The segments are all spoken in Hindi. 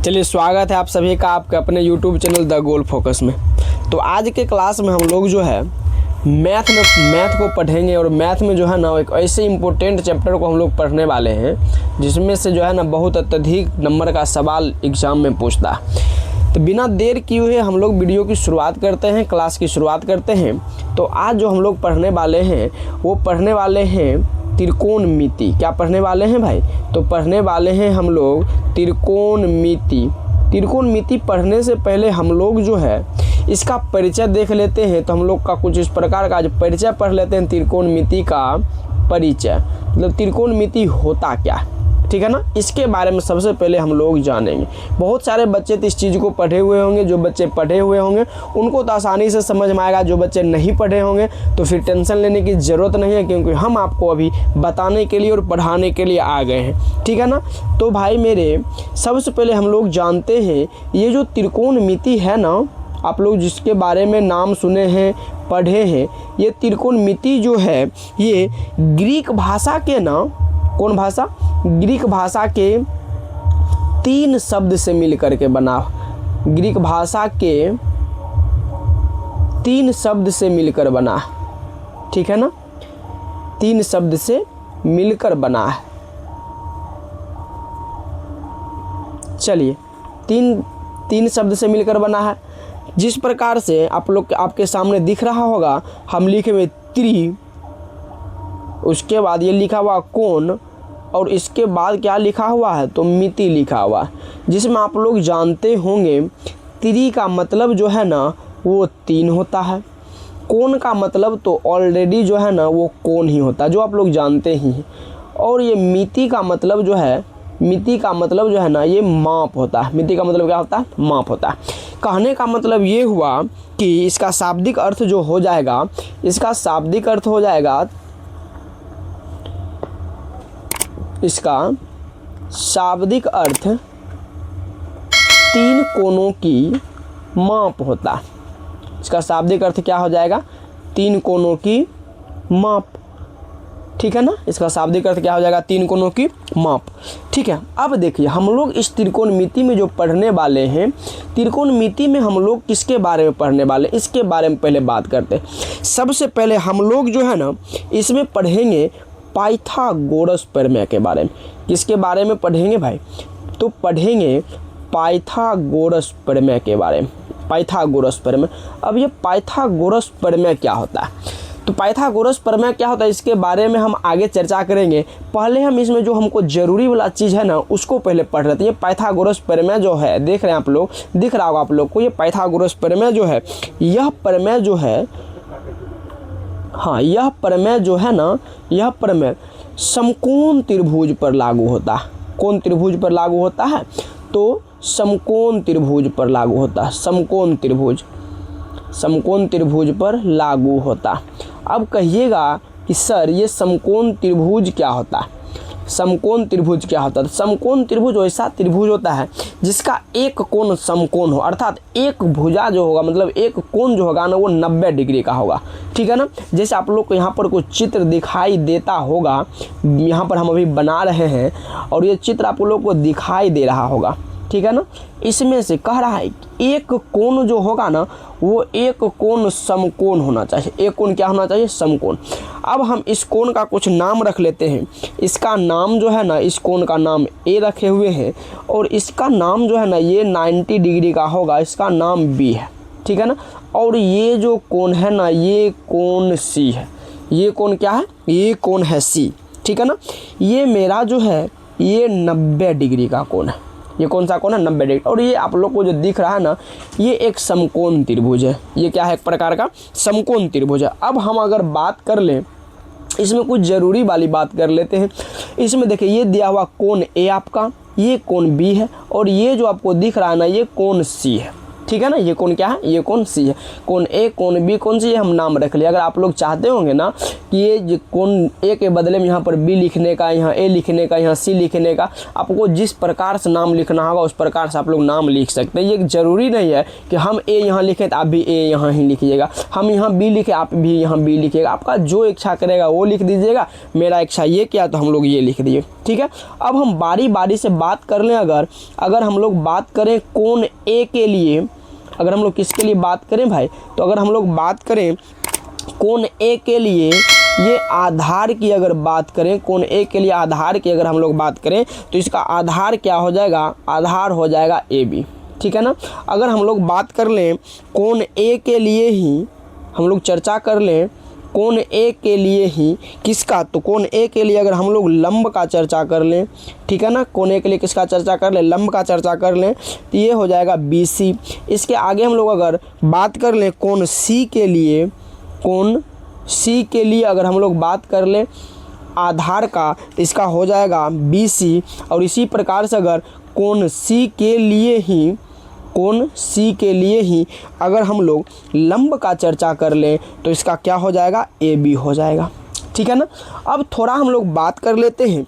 चलिए, स्वागत है आप सभी का आपके अपने YouTube channel the goal focus में। तो आज के क्लास में हम लोग जो है मैथ को पढ़ेंगे और मैथ में जो है ना एक ऐसे इम्पोर्टेंट चैप्टर को हम लोग पढ़ने वाले हैं जिसमें से जो है ना बहुत अत्यधिक नंबर का सवाल एग्ज़ाम में पूछता है। तो बिना देर किए हुए हम लोग वीडियो की शुरुआत करते हैं, क्लास की शुरुआत करते हैं। तो आज जो हम लोग पढ़ने वाले हैं वो पढ़ने वाले हैं त्रिकोणमिति। क्या पढ़ने वाले हैं भाई? तो पढ़ने वाले हैं हम लोग त्रिकोणमिति। त्रिकोणमिति पढ़ने से पहले हम लोग जो है इसका परिचय देख लेते हैं। तो हम लोग का कुछ इस प्रकार का आज परिचय पढ़ लेते हैं, त्रिकोणमिति का परिचय। मतलब त्रिकोणमिति होता क्या है, ठीक है ना, इसके बारे में सबसे पहले हम लोग जानेंगे। बहुत सारे बच्चे तो इस चीज़ को पढ़े हुए होंगे, जो बच्चे पढ़े हुए होंगे उनको तो आसानी से समझ में आएगा। जो बच्चे नहीं पढ़े होंगे तो फिर टेंशन लेने की ज़रूरत नहीं है, क्योंकि हम आपको अभी बताने के लिए और पढ़ाने के लिए आ गए हैं, ठीक है ना। तो भाई मेरे, सबसे पहले हम लोग जानते हैं ये जो त्रिकोणमिति है ना, आप लोग जिसके बारे में नाम सुने हैं, पढ़े हैं, ये त्रिकोणमिति जो है ये ग्रीक भाषा के ना, कौन भाषा? ग्रीक भाषा के 3 शब्द से मिलकर के बना। ग्रीक भाषा के 3 शब्द से मिलकर बना, ठीक है ना, 3 शब्द से मिलकर बना है। चलिए, तीन शब्द से मिलकर बना है। जिस प्रकार से आप लोग आपके सामने दिख रहा होगा, हम लिखे हुए त्रि, उसके बाद ये लिखा हुआ कोण, और इसके बाद क्या लिखा हुआ है? तो मिति लिखा हुआ है, जिसमें आप लोग जानते होंगे त्रि का मतलब जो है ना वो 3 होता है। कोण का मतलब तो ऑलरेडी जो है ना वो कोण ही होता है, जो आप लोग जानते ही हैं। और ये मिति का मतलब जो है, मिति का मतलब जो है ना ये माप होता है। मिति का मतलब क्या होता है? माप होता है। कहने का मतलब ये हुआ कि इसका शाब्दिक अर्थ जो हो जाएगा, इसका शाब्दिक अर्थ हो जाएगा, इसका शाब्दिक अर्थ 3 कोणों की माप होता है। इसका शाब्दिक अर्थ क्या हो जाएगा? 3 कोणों की माप, ठीक है ना। इसका शाब्दिक अर्थ क्या हो जाएगा? 3 कोणों की माप, ठीक है। अब देखिए, हम लोग इस त्रिकोणमिति में जो पढ़ने वाले हैं, त्रिकोणमिति में हम लोग किसके बारे में पढ़ने वाले हैं, इसके बारे में पहले बात करते हैं। सबसे पहले हम लोग जो है ना इसमें पढ़ेंगे पाइथागोरस प्रमेय के बारे में। किसके बारे में पढ़ेंगे भाई? तो पढ़ेंगे पाइथागोरस प्रमेय के बारे में। पाइथागोरस प्रमेय। अब ये पाइथागोरस प्रमेय क्या होता है? तो पाइथागोरस प्रमेय क्या होता है इसके बारे में हम आगे चर्चा करेंगे। पहले हम इसमें जो हमको जरूरी वाला चीज़ है ना उसको पहले पढ़ रहे थे। ये पाइथागोरस प्रमेय जो है, देख रहे हैं आप लोग, दिख रहा होगा आप लोग को, ये पाइथागोरस प्रमेय जो है, यह प्रमेय जो है, हाँ, यह प्रमेय जो है ना, यह प्रमेय समकोण त्रिभुज पर लागू होता है। कौन त्रिभुज पर लागू होता है? तो समकोण त्रिभुज पर लागू होता है। समकोण त्रिभुज, समकोण त्रिभुज पर लागू होता है। अब कहिएगा कि सर ये समकोण त्रिभुज क्या होता है? समकोण त्रिभुज क्या होता है? समकोण त्रिभुज वैसा त्रिभुज होता है जिसका एक कोण समकोण हो, अर्थात एक भुजा जो होगा, मतलब एक कोण जो होगा ना वो 90 डिग्री का होगा, ठीक है ना। जैसे आप लोग को यहाँ पर कुछ चित्र दिखाई देता होगा, यहाँ पर हम अभी बना रहे हैं और ये चित्र आप लोग को दिखाई दे रहा होगा, ठीक है ना। इसमें से कह रहा है कि एक कोण जो होगा ना वो एक कोण समकोण होना चाहिए। एक कोण क्या होना चाहिए? समकोण। अब हम इस कोण का कुछ नाम रख लेते हैं। इसका नाम जो है ना, इस कोण का नाम ए रखे हुए हैं, और इसका नाम जो है ना ये 90 डिग्री का होगा, इसका नाम बी है, ठीक है ना। और ये जो कोण है ना ये कोण सी है। ये कोण क्या है? ये कोण है सी, ठीक है ना। ये मेरा जो है ये 90 डिग्री का कोण है। ये कौन सा कोण है? 90 डिग्री। और ये आप लोग को जो दिख रहा है ना ये एक समकोण त्रिभुज है। ये क्या है? एक प्रकार का समकोण त्रिभुज है। अब हम अगर बात कर लें, इसमें कुछ ज़रूरी वाली बात कर लेते हैं। इसमें देखिए ये दिया हुआ कोण ए आपका, ये कोण बी है, और ये जो आपको दिख रहा है ना ये कोण सी है, ठीक है ना। ये कोण क्या है, ये कोण सी है। कोण ए, कोण बी, कोण सी, हम नाम रख लिया। अगर आप लोग चाहते होंगे ना कि ये कोण ए के बदले में यहाँ पर बी लिखने का, यहाँ ए लिखने का, यहाँ सी लिखने का, आपको जिस प्रकार से नाम लिखना होगा उस प्रकार से आप लोग नाम लिख सकते हैं। ये ज़रूरी नहीं है कि हम ए यहाँ लिखें तो आप भी ए यहाँ ही लिखिएगा, हम यहाँ बी लिखें आप भी यहाँ बी लिखिएगा। आपका जो इच्छा करेगा वो लिख दीजिएगा। मेरा इच्छा ये किया तो हम लोग ये लिख दिए, ठीक है। अब हम बारी बारी से बात कर लें। अगर हम लोग बात करें कोण ए के लिए, अगर हम लोग किसके लिए बात करें भाई, तो अगर हम लोग बात करें कोण ए के लिए, ये आधार की अगर बात करें, कोण ए के लिए आधार की अगर हम लोग बात करें तो इसका आधार क्या हो जाएगा, आधार हो जाएगा ए बी, ठीक है ना। अगर हम लोग बात कर लें कोण ए के लिए ही, हम लोग चर्चा कर लें कोण ए के लिए ही किसका, तो कोण ए के लिए अगर हम लोग लंब का चर्चा कर लें, ठीक है ना, कोण ए के लिए किसका चर्चा कर लें, लंब का चर्चा कर लें, तो ये हो जाएगा बी सी। इसके आगे हम लोग अगर बात कर लें कोण सी के लिए, कोण सी के लिए अगर हम लोग बात कर लें आधार का, तो इसका हो जाएगा बी सी। और इसी प्रकार से अगर कोण सी के लिए ही, कोण सी के लिए ही अगर हम लोग लंब का चर्चा कर लें तो इसका क्या हो जाएगा, ए बी हो जाएगा, ठीक है ना। अब थोड़ा हम लोग बात कर लेते हैं,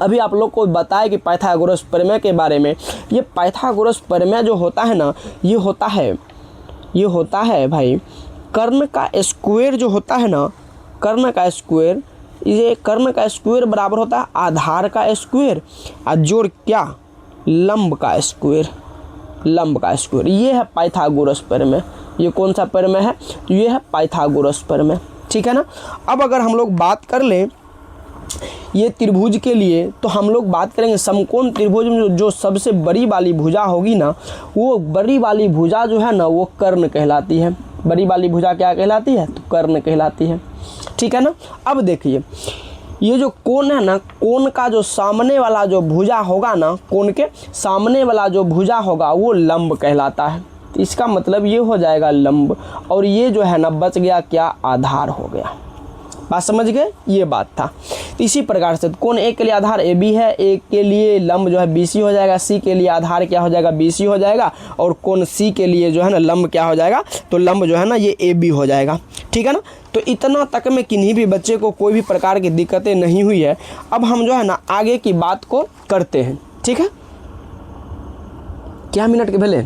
अभी आप लोग को बताया कि पाइथागोरस प्रमेय के बारे में। ये पाइथागोरस प्रमेय जो होता है ना, ये होता है भाई कर्ण का स्क्वायर जो होता है ना, कर्ण का स्क्वायर, ये कर्ण का स्क्वायर बराबर होता है आधार का स्क्वायर और जोड़ क्या, लंब का स्क्वायर, लंब का स्क्वायर। ये है पाइथागोरस प्रमेय। ये कौन सा प्रमेय है, तो ये है पाइथागोरस प्रमेय, ठीक है ना। अब अगर हम लोग बात कर लें ये त्रिभुज के लिए, तो हम लोग बात करेंगे समकोण त्रिभुज में जो सबसे बड़ी वाली भुजा होगी ना, वो बड़ी वाली भुजा जो है ना वो कर्ण कहलाती है। बड़ी वाली भुजा क्या कहलाती है, तो कर्ण कहलाती है, ठीक है ना। अब देखिए ये जो कोण है ना, कोण का जो सामने वाला जो भुजा होगा ना, कोण के सामने वाला जो भुजा होगा वो लंब कहलाता है। तो इसका मतलब ये हो जाएगा लंब, और ये जो है ना बच गया क्या, आधार हो गया। बात समझ गए, ये बात था। तो इसी प्रकार से कोण ए के लिए आधार ए बी है, ए के लिए लंब जो है बी सी हो जाएगा, सी के लिए आधार क्या हो जाएगा, बी सी हो जाएगा, और कोण सी के लिए जो है ना लंब क्या हो जाएगा, तो लंब जो है ना ये ए बी हो जाएगा, ठीक है ना। तो इतना तक में किन्हीं भी बच्चे को कोई भी प्रकार की दिक्कतें नहीं हुई है। अब हम जो है ना आगे की बात को करते हैं, ठीक है। क्या मिनट के भेले,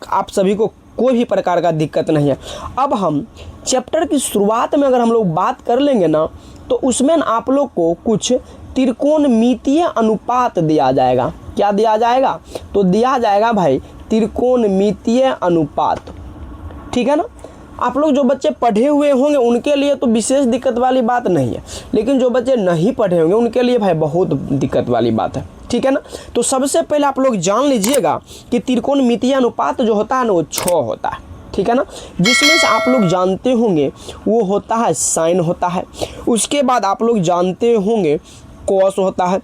आप सभी को कोई भी प्रकार का दिक्कत नहीं है। अब हम चैप्टर की शुरुआत में अगर हम लोग बात कर लेंगे ना, तो उसमें आप लोग को कुछ त्रिकोणमितीय अनुपात दिया जाएगा। क्या दिया जाएगा, तो दिया जाएगा भाई त्रिकोणमितीय अनुपात, ठीक है ना। आप लोग जो बच्चे पढ़े हुए होंगे उनके लिए तो विशेष दिक्कत वाली बात नहीं है, लेकिन जो बच्चे नहीं पढ़े होंगे उनके लिए भाई बहुत दिक्कत वाली बात है, ठीक है ना। तो सबसे पहले आप लोग जान लीजिएगा कि त्रिकोणमितीय अनुपात जो होता है ना वो 6 होता है, ठीक है ना। जिसमें से आप लोग जानते होंगे वो होता है साइन होता है, उसके बाद आप लोग जानते होंगे कॉस होता है,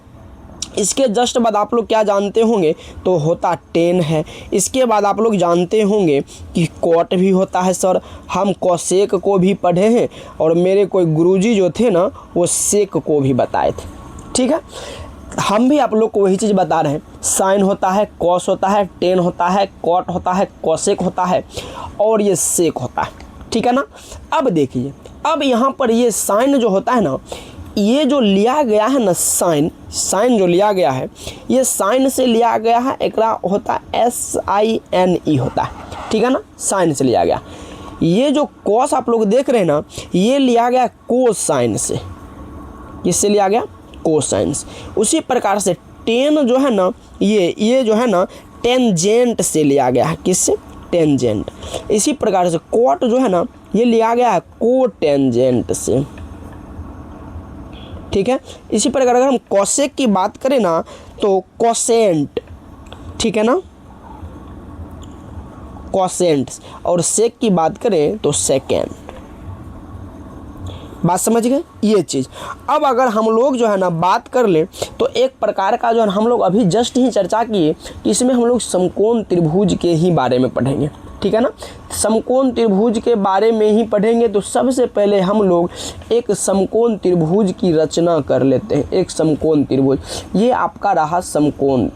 इसके जस्ट बाद आप लोग क्या जानते होंगे, तो होता टेन है। इसके बाद आप लोग जानते होंगे कि कॉट भी होता है। सर हम कॉसेक को भी पढ़े हैं, और मेरे कोई गुरुजी जो थे ना वो सेक को भी बताए थे, ठीक है। हम भी आप लोग को वही चीज़ बता रहे हैं। साइन होता है, कॉस होता है, टेन होता है, कॉट होता है, कॉसेक होता है, और ये सेक होता है, ठीक है ना। अब देखिए, अब यहाँ पर ये साइन जो होता है ना, ये जो लिया गया है ना साइन जो लिया गया है, ये साइन से लिया गया है, एकरा होता है SINE होता है, ठीक है ना, साइन से लिया गया। ये जो कॉस आप लोग देख रहे हैं ना, ये लिया गया कोसाइन से, किससे लिया गया, कोसाइन से। उसी प्रकार से टेन जो है ना, ये जो है ना टेंजेंट से लिया गया है, किससे, टेंजेंट। इसी प्रकार से कॉट जो है ना ये लिया गया है कोटेंजेंट से, ठीक है। इसी प्रकार अगर हम कॉसेक की बात करें ना तो कॉसेंट, ठीक है ना, कॉसेंट, और सेक की बात करें तो सेकेंड। बात समझ गए ये चीज़। अब अगर हम लोग जो है ना बात कर ले तो एक प्रकार का जो है हम लोग अभी जस्ट ही चर्चा किए कि इसमें हम लोग समकोण त्रिभुज के ही बारे में पढ़ेंगे, ठीक है ना। समकोण त्रिभुज के बारे में ही पढ़ेंगे। तो सबसे पहले हम लोग एक समकोण त्रिभुज की रचना कर लेते हैं। एक समकोण त्रिभुज, ये आपका रहा समकोण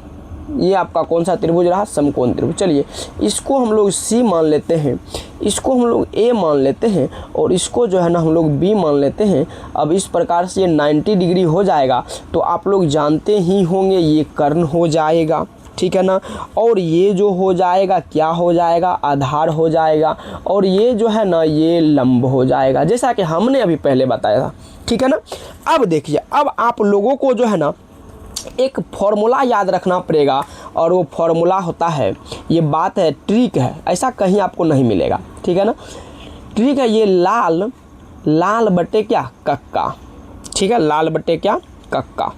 ये आपका कौन सा त्रिभुज रहा, समकोण त्रिभुज। चलिए इसको हम लोग सी मान लेते हैं, इसको हम लोग ए मान लेते हैं और इसको जो है ना हम लोग बी मान लेते हैं। अब इस प्रकार से ये 90 डिग्री हो जाएगा तो आप लोग जानते ही होंगे ये कर्ण हो जाएगा, ठीक है ना। और ये जो हो जाएगा क्या हो जाएगा, आधार हो जाएगा। और ये जो है ना ये लंब हो जाएगा, जैसा कि हमने अभी पहले बताया था, ठीक है ना। अब देखिए, अब आप लोगों को जो है ना एक फॉर्मूला याद रखना पड़ेगा और वो फॉर्मूला होता है, ये बात है, ट्रिक है, ऐसा कहीं आपको नहीं मिलेगा, ठीक है ना। ट्रिक है ये लाल बटे क्या, कक्का, ठीक है, लाल बटे क्या, कक्का।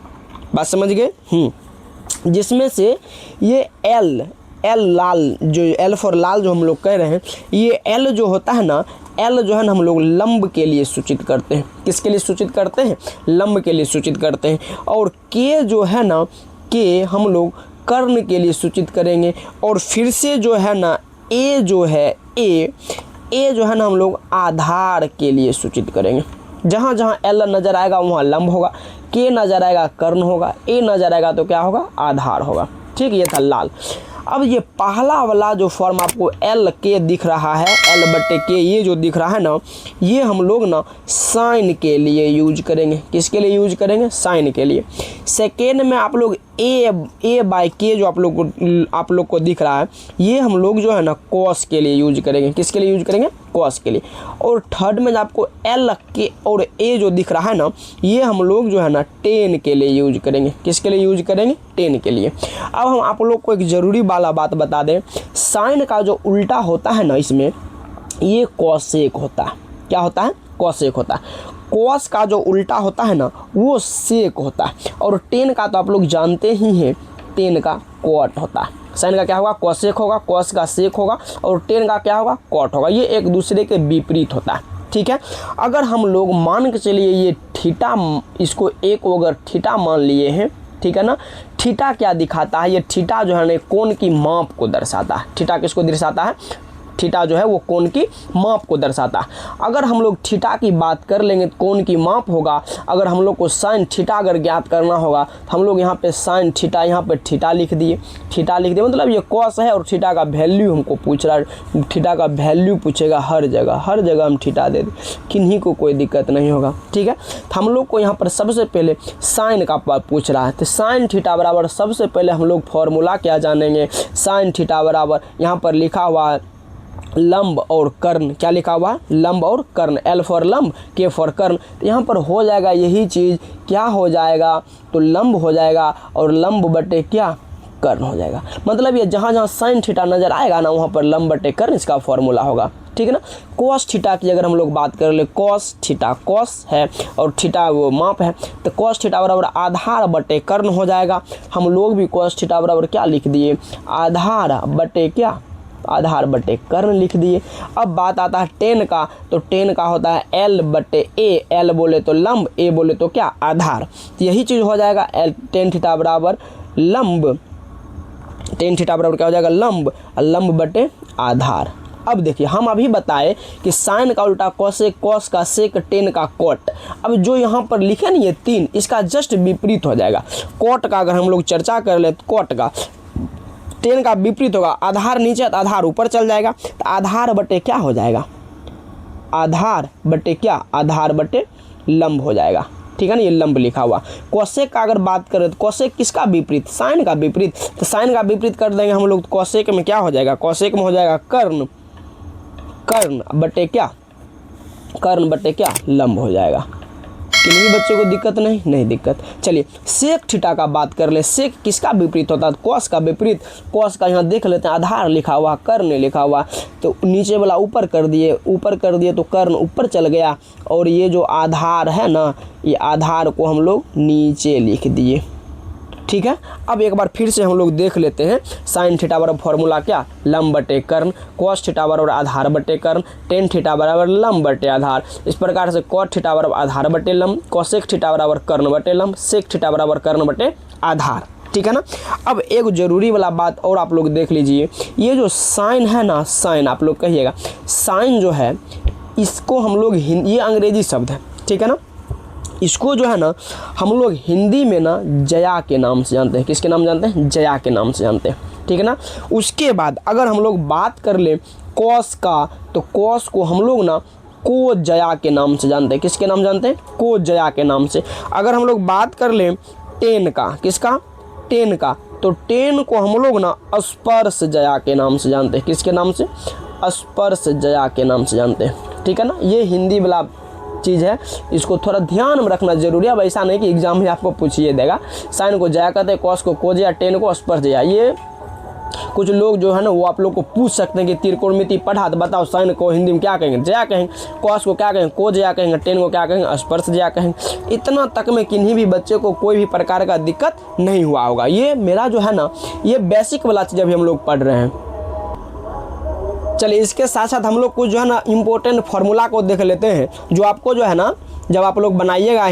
बात समझ गए। जिसमें से ये एल लाल, जो एल फॉर लाल जो हम लोग कह रहे हैं, ये एल जो होता है ना, एल जो है ना हम लोग लंब के लिए सूचित करते हैं। किसके लिए सूचित करते हैं, लंब के लिए सूचित करते हैं। और के जो है ना, के हम लोग कर्ण के लिए सूचित करेंगे। और फिर से जो है ना ए जो है, ए जो है ना हम लोग आधार के लिए सूचित करेंगे। जहाँ जहाँ एल नज़र आएगा वहाँ लंब होगा, के नज़र आएगा कर्ण होगा, ए नज़र आएगा तो क्या होगा, आधार होगा, ठीक। ये था लाल। अब ये पहला वाला जो फॉर्म आपको एल के दिख रहा है, एल बटे के, ये जो दिख रहा है ना, ये हम लोग ना साइन के लिए यूज करेंगे। किसके लिए यूज करेंगे, साइन के लिए। सेकेंड में आप लोग ए बाई के जो आप लोग को दिख रहा है, ये हम लोग जो है ना कॉस के लिए यूज करेंगे। किसके लिए यूज करेंगे, कॉस के लिए। और थर्ड में आपको एल के और ए जो दिख रहा है ना, ये हम लोग जो है ना टेन के लिए यूज करेंगे। किसके लिए यूज करेंगे, टेन के लिए। अब हम आप लोग को एक ज़रूरी वाला बात बता दें, साइन का जो उल्टा होता है ना इसमें, ये कॉसेक होता है। क्या होता है, कॉसेक होता है। कॉस का जो उल्टा होता है ना वो सेक होता है। और टेन का तो आप लोग जानते ही हैं, टेन का कॉट होता है। साइन का क्या होगा, कॉसेक होगा, कॉस का सेक होगा, और टेन का क्या होगा, कॉट होगा। ये एक दूसरे के विपरीत होता है, ठीक है। अगर हम लोग मान के चलिए ये थीटा, इसको एक अगर थीटा मान लिए हैं, ठीक है ना। थीटा क्या दिखाता है, ये थीटा जो है ना कोण की माप को दर्शाता है। थीटा किसको दर्शाता है, थीटा जो है वो कोण की माप को दर्शाता है। अगर हम लोग थीटा की बात कर लेंगे तो कोण की माप होगा। अगर हम लोग को साइन थीटा अगर ज्ञात करना होगा तो हम लोग यहाँ पे साइन थीटा, यहाँ पे थीटा लिख दिए, मतलब ये कॉस है और थीटा का वैल्यू हमको पूछ रहा है। थीटा का वैल्यू पूछेगा हर जगह हम थीटा दे दें, किन्हीं को कोई दिक्कत नहीं होगा, ठीक है। तो हम लोग को यहाँ पर सबसे पहले साइन का पूछ रहा है, तो साइन थीटा बराबर सबसे पहले हम लोग फॉर्मूला क्या जानेंगे। साइन थीटा बराबर यहाँ पर लिखा हुआ है लंब और कर्ण। क्या लिखा हुआ है, लंब और कर्ण। एल फॉर लंब, के फॉर कर्ण। तो यहाँ पर हो जाएगा यही चीज़, क्या हो जाएगा, तो लंब हो जाएगा और लंब बटे क्या, कर्ण हो जाएगा। मतलब ये जहाँ जहाँ साइन थीटा नज़र आएगा ना वहाँ पर लंब बटे कर्ण इसका फॉर्मूला होगा, ठीक है ना। कॉस थीटा की अगर हम लोग बात कर ले, कॉस थीटा, कॉस है और थीटा वो माप है, तो कॉस थीटा बराबर आधार बटे कर्ण हो जाएगा। हम लोग भी कॉस थीटा बराबर क्या लिख दिए, आधार बटे क्या, आधार बटे कर्ण लिख दिए। अब बात आता है टेन का, तो टेन का होता है एल बटे ए। एल बोले तो लंब, ए बोले तो क्या, आधार। तो यही चीज़ हो जाएगा, एल टेन थीटा बराबर लंब, टेन थीटा बराबर क्या हो जाएगा, लंब, लंब बटे आधार। अब देखिए हम अभी बताए कि साइन का उल्टा कॉसेक, कॉस का सेक, टेन का कॉट। अब जो यहाँ पर लिखे ना ये तीन, इसका जस्ट विपरीत हो जाएगा। कॉट का अगर हम लोग चर्चा कर ले तो कॉट का, टेन का विपरीत होगा, आधार नीचे तो आधार ऊपर चल जाएगा। तो आधार बटे क्या हो जाएगा, आधार बटे क्या, आधार बटे लंब हो जाएगा, ठीक है ना। ये लंब लिखा हुआ। कोसेक का अगर बात करें तो कोसेक किसका विपरीत, साइन का विपरीत। तो साइन का विपरीत कर देंगे हम लोग, तो कोसेक में क्या हो जाएगा, कोसेक में हो जाएगा कर्ण, कर्ण बटे क्या, कर्ण बटे क्या, लंब हो जाएगा। किन्हीं भी बच्चों को दिक्कत नहीं दिक्कत। चलिए सेक थीटा का बात कर ले। सेक किसका विपरीत होता है, कॉस का विपरीत। कॉस का यहाँ देख लेते हैं, आधार लिखा हुआ, कर्ण लिखा हुआ, तो नीचे वाला ऊपर कर दिए तो कर्ण ऊपर चल गया, और ये जो आधार है ना, ये आधार को हम लोग नीचे लिख दिए, ठीक है। अब एक बार फिर से हम लोग देख लेते हैं। साइन थीटा बराबर फॉर्मूला क्या, लंब बटे कर्ण, कॉस थीटा बराबर आधार बटे कर्ण, टेन थीटा बराबर लंब बटे आधार। इस प्रकार से कॉट थीटा बराबर आधार बटे लंब, कॉसेक थीटा बराबर कर्ण बटे लंब, सेक थीटा बराबर कर्ण बटे आधार, ठीक है ना। अब एक जरूरी वाला बात और आप लोग देख लीजिए, ये जो साइन है ना, साइन आप लोग कहिएगा, साइन जो है इसको हम लोग ये अंग्रेजी शब्द है, ठीक है ना। इसको जो है ना हम लोग हिंदी में ना जया के नाम से जानते हैं। किसके नाम जानते हैं? जया के नाम से जानते हैं, ठीक है ना। उसके बाद अगर हम लोग बात कर ले कॉस का, तो कॉस को हम लोग ना को जया के नाम से जानते हैं। किसके नाम जानते हैं? को जया के नाम से। अगर हम लोग बात कर ले टेन का, किसका? टेन का, तो टेन को हम लोग ना स्पर्श जया के नाम से जानते हैं। किसके नाम से? स्पर्श जया के नाम से जानते हैं, ठीक है ना। ये हिंदी वाला चीज़ है, इसको थोड़ा ध्यान में रखना जरूरी है। अब ऐसा नहीं कि एग्जाम में आपको पूछिए देगा। साइन को जया कहते हैं, कॉस को जया, टेन को स्पर्श जया। ये कुछ लोग जो है ना वो आप लोग को पूछ सकते हैं कि त्रिकोणमिति पढ़ा तो बताओ साइन को हिंदी में क्या कहेंगे? जया कहेंगे। कॉस को क्या कहेंगे? को जया कहेंगे। टेन को क्या कहेंगे? स्पर्श जया कहेंगे। इतना तक में किन्हीं भी बच्चे को कोई भी प्रकार का दिक्कत नहीं हुआ होगा। ये मेरा जो है ना ये बेसिक वाला चीज़ अभी हम लोग पढ़ रहे हैं। चलिए इसके साथ साथ हम लोग कुछ जो है ना इम्पोर्टेंट फार्मूला को देख लेते हैं, जो आपको जो है ना जब आप लोग बनाइएगा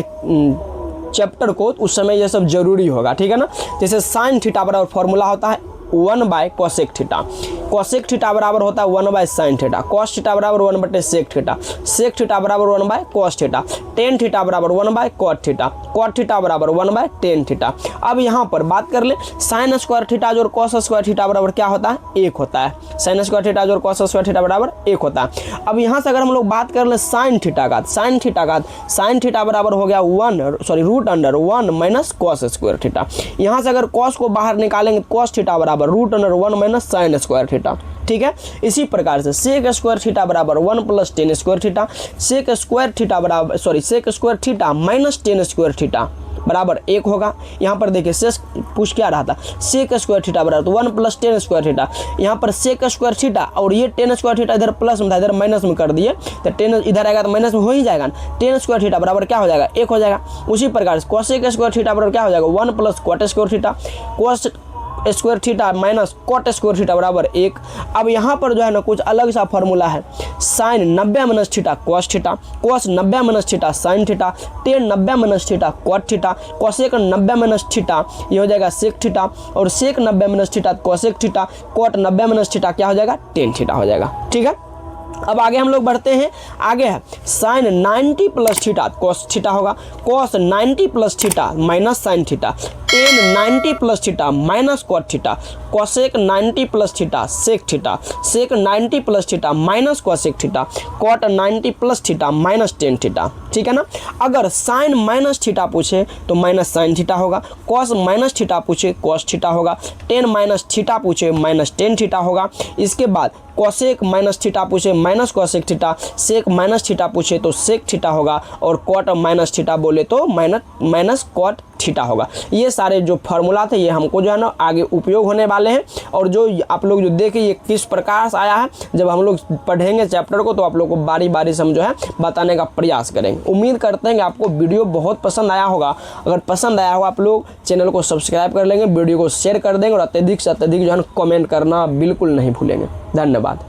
चैप्टर को उस समय ये सब जरूरी होगा, ठीक है ना। जैसे साइन थीटा बराबर फार्मूला होता है 1 कोसेक थीटा, कोसेक थीटा बराबर होता है 1 साइन थीटा, कॉस थीटा बराबर 1 सेक थीटा, सेक थीटा बराबर 1 कॉस थीटा, टेन थीटा बराबर 1 कॉट थीटा, कॉट थीटा बराबर 1 टेन थीटा। अब यहाँ पर बात कर ले साइन स्क्वायर थीटा जो कॉस स्क्वायर थीटा बराबर क्या होता है? 1 होता है। साइन स्क्वायर थीटा जो कॉस स्क्वायर थीटा बराबर 1 होता है। अब यहाँ से अगर हम लोग बात कर ले साइन थीटा का, साइन थीटा बराबर हो गया √1 कॉस स्क्वायर थीटा। यहाँ से अगर कॉस को बाहर निकालेंगे कॉस थीटा बराबर √1 साइन स्क्वायर थीटा, ठीक है। इसी प्रकार से सेक स्क्वायर थीटा बराबर 1 tan square theta, sec square theta minus tan square theta बराबर 1 होगा। यहाँ पर देखिए शेष पूछ क्या रहा था? सेक स्क्वायर थीटा बराबर 1 टेन स्क्वायर थीटा। यहाँ पर सेक स्क्वायर थीटा और ये टेन स्क्वायर थीटा इधर प्लस में था, इधर माइनस में कर दिए तो टेन इधर आएगा तो माइनस में हो ही जाएगा ना। टेन स्क्वायर थीटा बराबर क्या हो जाएगा? 1 हो जाएगा। उसी प्रकार से कोसेक स्क्वायर थीटा बराबर क्या हो जाएगा? 1 cot square theta, cos square theta minus cot square theta बराबर 1। अब यहाँ पर जो है ना कुछ अलग सा फॉर्मूला है। Sine 90 minus theta cos theta, cos 90 minus theta sine theta, tan 90 minus theta cot theta, cosec 90 minus theta ये हो जाएगा सेक थीटा, और sec 90 minus theta cosec theta, cot 90 minus theta क्या हो जाएगा? टेन थीटा हो जाएगा, ठीक है। अब आगे हम लोग बढ़ते हैं। आगे है sine 90 plus theta cos theta होगा, cos 90 plus theta minus sine theta, tan 90 plus theta minus cot theta, cosec 90 plus theta sec theta, sec 90 plus theta minus cosec theta, cot 90 plus theta minus tan theta, ठीक है ना। अगर साइन माइनस थीटा पूछे तो माइनस साइन थीटा होगा, कॉस माइनस थीटा पूछे कॉस थीटा होगा, टेन माइनस थीटा पूछे माइनस टेन थीटा होगा। इसके बाद कोसेक माइनस थीटा पूछे minus cosec theta, sec minus theta पूछे तो सेक थीटा होगा, और कॉट माइनस थीटा बोले तो माइनस कॉट थीटा होगा। ये सारे जो फार्मूला थे ये हमको जो है ना आगे उपयोग होने वाले हैं। और जो आप लोग जो देखें ये किस प्रकार से आया है, जब हम लोग पढ़ेंगे चैप्टर को तो आप लोग को बारी बारी से हम जो है बताने का प्रयास करेंगे। उम्मीद करते हैं कि आपको वीडियो बहुत पसंद आया होगा। अगर पसंद आया होगा आप लोग चैनल को सब्सक्राइब कर लेंगे, वीडियो को शेयर कर देंगे, और अत्यधिक से अत्यधिक जो है कमेंट करना बिल्कुल नहीं भूलेंगे। धन्यवाद।